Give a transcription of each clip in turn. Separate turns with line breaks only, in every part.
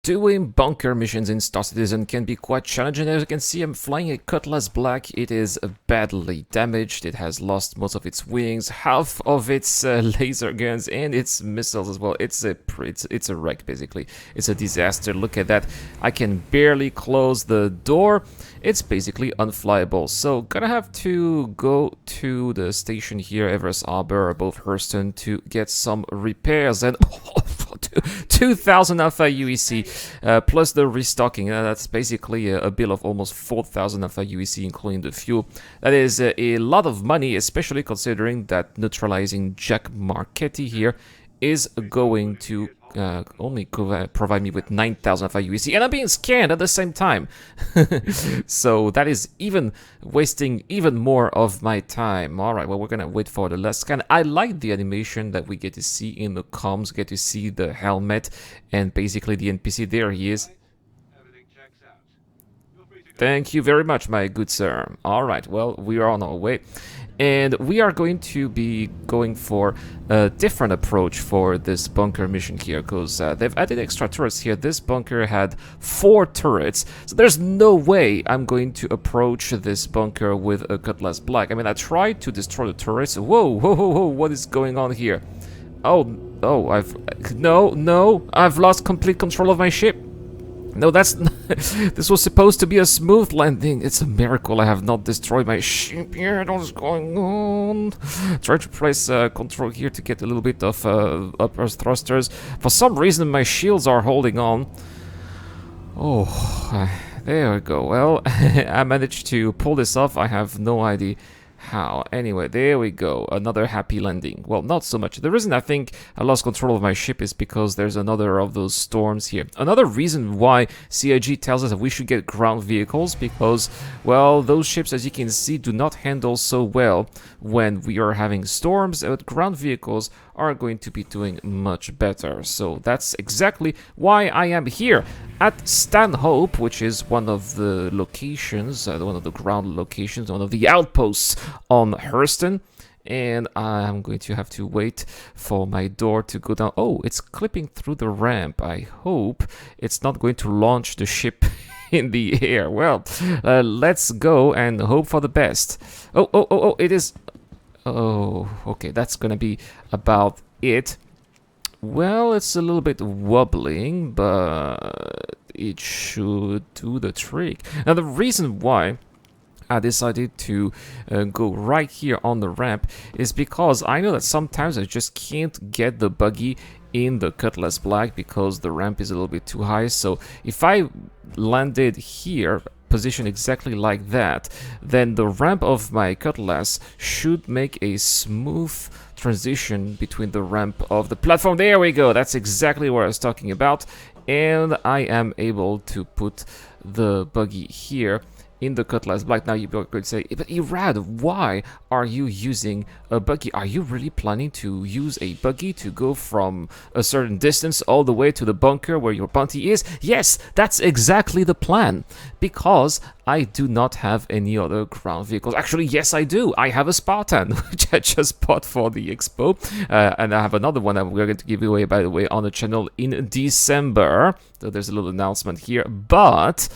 Doing bunker missions in Star Citizen can be quite challenging. As you can see, I'm flying a Cutlass Black. It is badly damaged. It has lost most of its wings, half of its laser guns, and its missiles as well. It's a wreck, basically. It's a disaster. Look at that. I can barely close the door. It's basically unflyable. So, gonna have to go to the station here, Everest Harbor, above Hurston, to get some repairs. And 2,000 Alpha UEC plus the restocking. That's basically a bill of almost 4,000 Alpha UEC, including the fuel. That is a lot of money, especially considering that neutralizing Jack Marchetti here is going to only provide me with 9,000 Alpha UEC, and I'm being scanned at the same time. So that is even wasting even more of my time. Alright, well, we're gonna wait for the last scan. I like the animation that we get to see in the comms, get to see the helmet, and basically the NPC. There he is. Thank you very much, my good sir. Alright, well, we are on our way. And we are going to be going for a different approach for this bunker mission here, because they've added extra turrets here. This bunker had 4 turrets, so there's no way I'm going to approach this bunker with a Cutlass Black. I mean, I tried to destroy the turrets. Whoa, whoa, whoa, whoa, what is going on here? Oh, I've lost complete control of my ship. No, that's this was supposed to be a smooth landing. It's a miracle I have not destroyed my ship here. What's going on? Try to place control here to get a little bit of upper thrusters. For some reason, my shields are holding on. Oh, there we go. Well, I managed to pull this off. I have no idea how. Anyway, there we go. Another happy landing. Well, not so much. The reason I think I lost control of my ship is because there's another of those storms here. Another reason why CIG tells us that we should get ground vehicles, because, well, those ships, as you can see, do not handle so well when we are having storms, but ground vehicles are going to be doing much better. So that's exactly why I am here at Stanhope, which is one of the locations, one of the ground locations, one of the outposts on Hurston. And I'm going to have to wait for my door to go down. Oh, it's clipping through the ramp. I hope it's not going to launch the ship in the air. Well, let's go and hope for the best. Oh, it is. Oh, okay, that's gonna be about it. Well, it's a little bit wobbling, but it should do the trick. Now, the reason why I decided to go right here on the ramp is because I know that sometimes I just can't get the buggy in the Cutlass Black because the ramp is a little bit too high. So if I landed here, position exactly like that, then the ramp of my Cutlass should make a smooth transition between the ramp of the platform. There we go. That's exactly what I was talking about. And I am able to put the buggy here in the Cutlass Black. Now you could say, but Erad, why are you using a buggy? Are you really planning to use a buggy to go from a certain distance all the way to the bunker where your bounty is? Yes, that's exactly the plan, because I do not have any other ground vehicles. Actually, yes, I do. I have a Spartan, which I just bought for the expo, and I have another one that we're going to give away, by the way, on the channel in December. So there's a little announcement here, but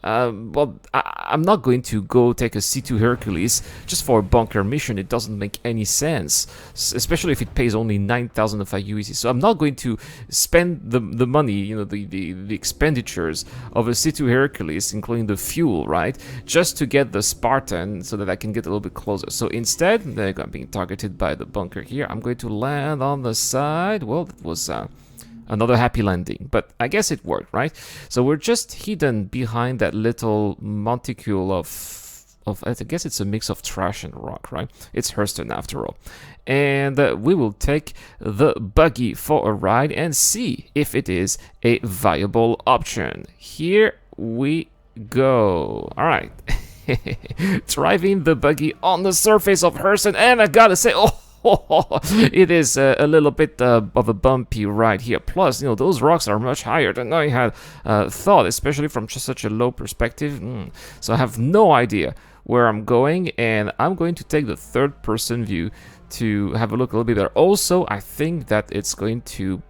well, I'm not going to go take a C2 Hercules just for a bunker mission. It doesn't make any sense, especially if it pays only 9,000 of UEC. So I'm not going to spend the money, you know, the expenditures of a C2 Hercules, including the fuel, right, just to get the Spartan so that I can get a little bit closer. So instead, I'm being targeted by the bunker here. I'm going to land on the side. Well, that was another happy landing, but I guess it worked, right? So we're just hidden behind that little monticule of I guess it's a mix of trash and rock, right? It's Hurston after all. And we will take the buggy for a ride and see if it is a viable option. Here we go. All right. Driving the buggy on the surface of Hurston, and I gotta say, it is a little bit of a bumpy ride here. Plus, you know, those rocks are much higher than I had thought, especially from just such a low perspective. So I have no idea where I'm going, and I'm going to take the third-person view to have a look a little bit better. Also, I think that it's going to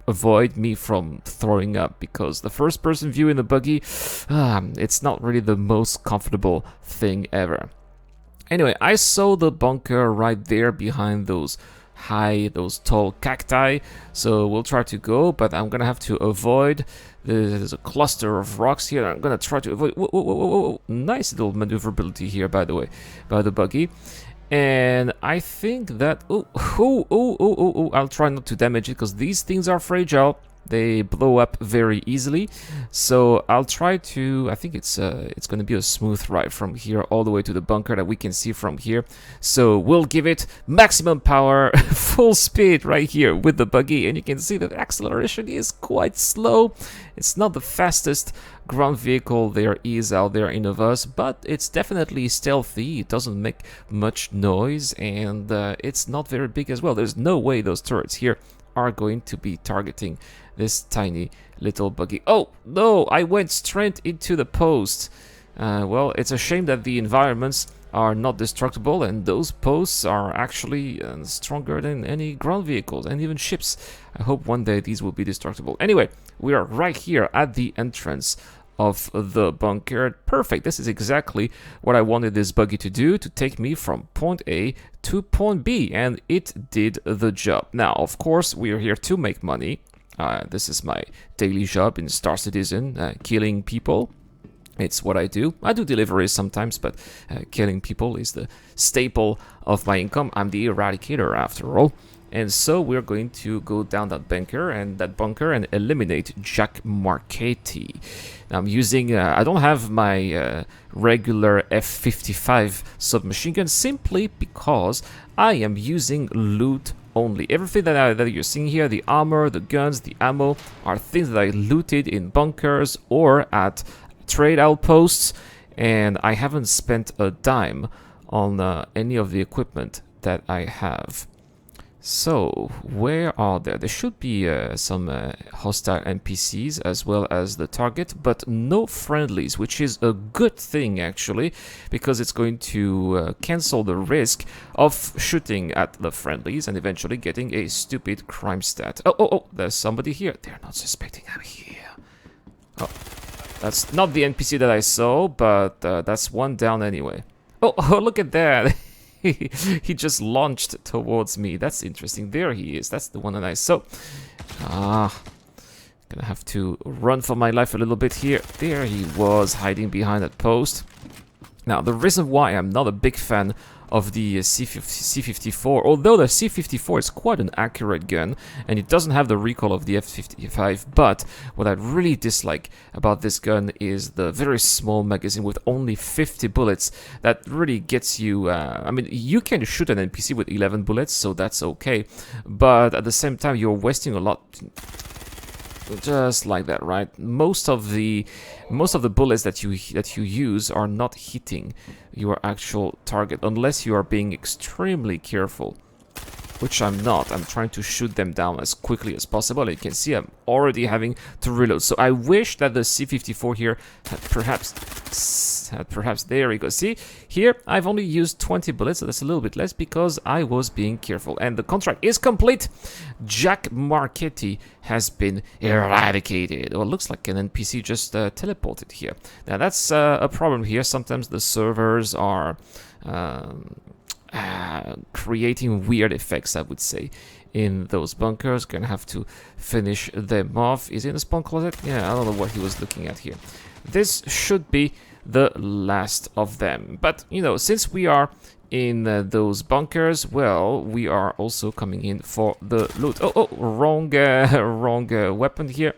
avoid me from throwing up, because the first person view in the buggy, it's not really the most comfortable thing ever. Anyway, I saw the bunker right there behind those tall cacti, so we'll try to go, but I'm gonna have to avoid. There's a cluster of rocks here. I'm gonna try to avoid. Whoa, whoa, whoa, whoa, whoa. Nice little maneuverability here, by the way, by the buggy. And I think that I'll try not to damage it, because these things are fragile. They blow up very easily, so I'll try to. I think it's going to be a smooth ride from here all the way to the bunker that we can see from here. So we'll give it maximum power, full speed right here with the buggy, and you can see that the acceleration is quite slow. It's not the fastest ground vehicle there is out there in Avos, but it's definitely stealthy. It doesn't make much noise, and it's not very big as well. There's no way those turrets here are going to be targeting this tiny little buggy. Oh no, I went straight into the post. Well, it's a shame that the environments are not destructible, and those posts are actually stronger than any ground vehicles and even ships. I hope one day these will be destructible. Anyway, we are right here at the entrance of the bunker. Perfect. This is exactly what I wanted this buggy to do, to take me from point A to point B, and it did the job. Now, of course, we are here to make money. This is my daily job in Star Citizen, killing people. It's what I do. I do deliveries sometimes, but killing people is the staple of my income. I'm the Eradicator, after all. And so we're going to go down that bunker and eliminate Jack Marchetti. Now I'm using, I don't have my regular F-55 submachine gun, simply because I am using loot only. Everything that you're seeing here, the armor, the guns, the ammo, are things that I looted in bunkers or at trade outposts, and I haven't spent a dime on any of the equipment that I have. So, where are there? There should be some hostile NPCs as well as the target, but no friendlies, which is a good thing actually, because it's going to cancel the risk of shooting at the friendlies and eventually getting a stupid crime stat. Oh, there's somebody here. They're not suspecting I'm here. Oh, that's not the NPC that I saw, but that's one down anyway. Oh, look at that. He just launched towards me. That's interesting. There he is. That's the one that I saw. Gonna have to run for my life a little bit here. There he was, hiding behind that post. Now, the reason why I'm not a big fan of the C-54, although the C-54 is quite an accurate gun, and it doesn't have the recoil of the F-55, but what I really dislike about this gun is the very small magazine with only 50 bullets. That really gets you, I mean, you can shoot an NPC with 11 bullets, so that's okay, but at the same time, you're wasting a lot. Just like that, right? Most of the bullets that you use are not hitting your actual target unless you are being extremely careful, which I'm not. I'm trying to shoot them down as quickly as possible. And you can see I'm already having to reload. So I wish that the C-54 here had perhaps, there we go. See, here I've only used 20 bullets, so that's a little bit less because I was being careful. And the contract is complete. Jack Marchetti has been eradicated. Well, it looks like an NPC just teleported here. Now that's a problem here. Sometimes the servers are creating weird effects, I would say, in those bunkers. Gonna have to finish them off. Is he in a spawn closet? Yeah, I don't know what he was looking at here. This should be the last of them. But, you know, since we are in those bunkers, well, we are also coming in for the loot. Oh, wrong weapon here.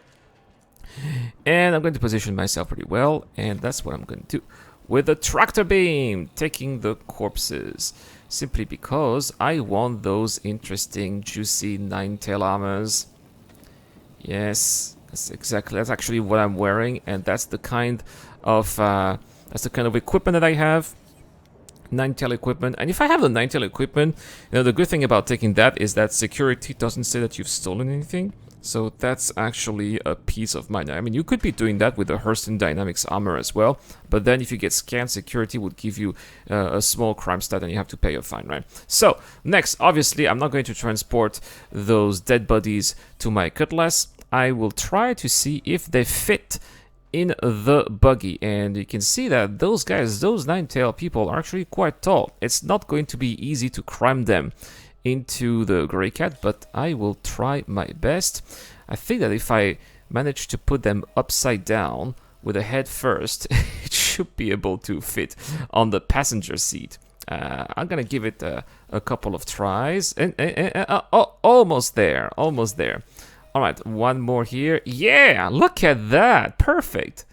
And I'm going to position myself pretty well, and that's what I'm going to do with the tractor beam, taking the corpses, simply because I want those interesting, juicy 9-tail armors. Yes, that's actually what I'm wearing, and that's the kind of equipment that I have. 9-tail equipment, and if I have the 9-tail equipment, you know, the good thing about taking that is that security doesn't say that you've stolen anything. So that's actually a peace of mind. I mean, you could be doing that with the Hurston Dynamics armor as well, but then if you get scanned, security would give you a small crime stat and you have to pay a fine, right? So, next, obviously, I'm not going to transport those dead bodies to my cutlass. I will try to see if they fit in the buggy, and you can see that those guys, those nine-tail people, are actually quite tall. It's not going to be easy to cram them into the Greycat, but I will try my best. I think that if I manage to put them upside down with a head first, it should be able to fit on the passenger seat. I'm gonna give it a couple of tries, and almost there, almost there. All right, one more here. Yeah, look at that, perfect.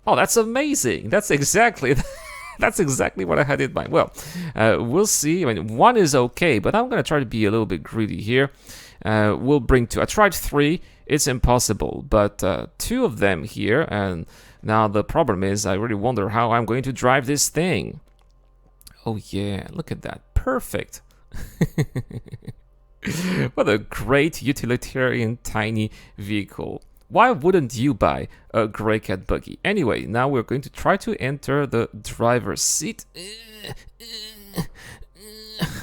Oh, that's amazing. That's exactly. That's exactly what I had in mind. Well, we'll see. I mean, one is okay, but I'm going to try to be a little bit greedy here. We'll bring two. I tried three. It's impossible, but two of them here. And now the problem is I really wonder how I'm going to drive this thing. Oh, yeah. Look at that. Perfect. What a great utilitarian tiny vehicle. Why wouldn't you buy a Greycat Buggy? Anyway, now we're going to try to enter the driver's seat.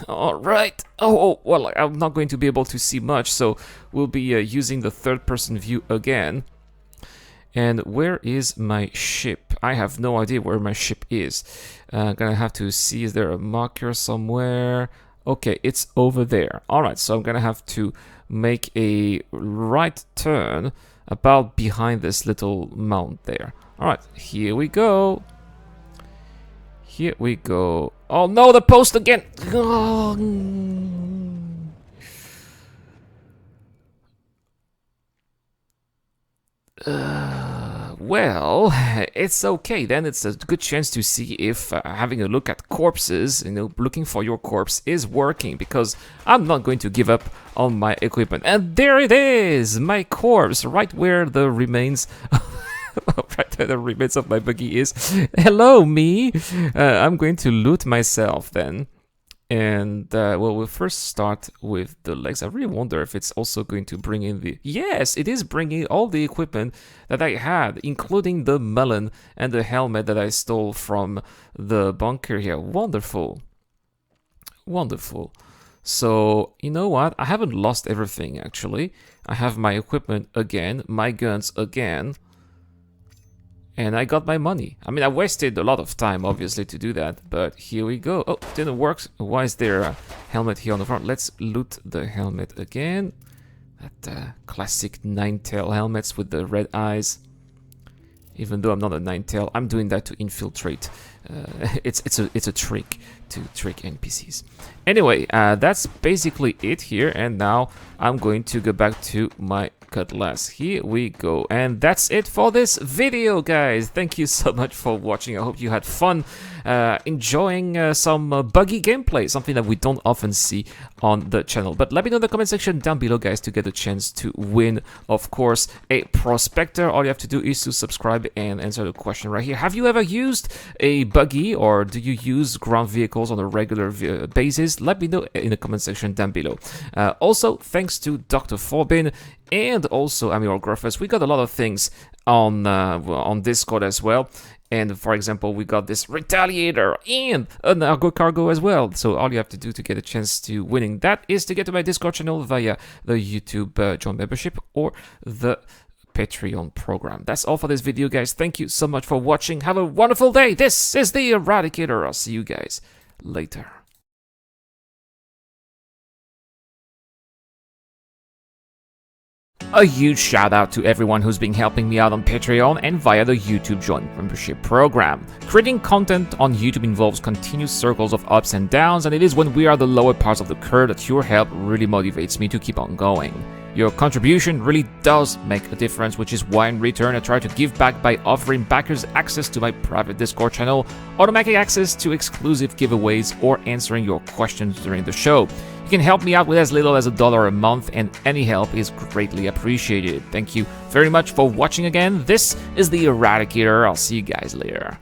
All right. Oh, well, I'm not going to be able to see much, so we'll be using the third-person view again. And where is my ship? I have no idea where my ship is. Gonna have to see, is there a marker somewhere? Okay, it's over there. All right, so I'm gonna have to make a right turn about behind this little mount there. All right, here we go. Here we go. Oh no, the post again. Oh. Well, it's okay then. It's a good chance to see if having a look at corpses, looking for your corpse is working, because I'm not going to give up on my equipment. And there it is, my corpse, right where the remains right where the remains of my buggy is. Hello, me. I'm going to loot myself then. And, well, we'll first start with the legs. I really wonder if it's also going to bring in the... Yes, it is bringing all the equipment that I had, including the melon and the helmet that I stole from the bunker here. Wonderful. Wonderful. So, you know what? I haven't lost everything, actually. I have my equipment again, my guns again. And I got my money. I mean, I wasted a lot of time, obviously, to do that. But here we go. Oh, didn't work. Why is there a helmet here on the front? Let's loot the helmet again. That classic nine-tail helmets with the red eyes. Even though I'm not a nine-tail, I'm doing that to infiltrate. It's a trick to trick NPCs. Anyway, that's basically it here. And now I'm going to go back to my cutlass. Here we go, and that's it for this video, guys. Thank you so much for watching. I hope you had fun enjoying some buggy gameplay, something that we don't often see on the channel. But let me know in the comment section down below, guys, to get a chance to win, of course, a prospector. All you have to do is to subscribe and answer the question right here. Have you ever used a buggy, or do you use ground vehicles on a regular basis? Let me know in the comment section down below. Also, thanks to Dr. Forbin and also Amorgraphus. We got a lot of things on Discord as well. And for example, we got this Retaliator and an Argo Cargo as well. So all you have to do to get a chance to winning that is to get to my Discord channel via the YouTube join membership or the Patreon program. That's all for this video, guys. Thank you so much for watching. Have a wonderful day. This is the Eradicator. I'll see you guys later. A huge shout out to everyone who's been helping me out on Patreon and via the YouTube Join membership program. Creating content on YouTube involves continuous circles of ups and downs, and it is when we are the lower parts of the curve that your help really motivates me to keep on going. Your contribution really does make a difference, which is why in return I try to give back by offering backers access to my private Discord channel, automatic access to exclusive giveaways, or answering your questions during the show. You can help me out with as little as $1 a month, and any help is greatly appreciated. Thank you very much for watching again. This is the Eradicator. I'll see you guys later.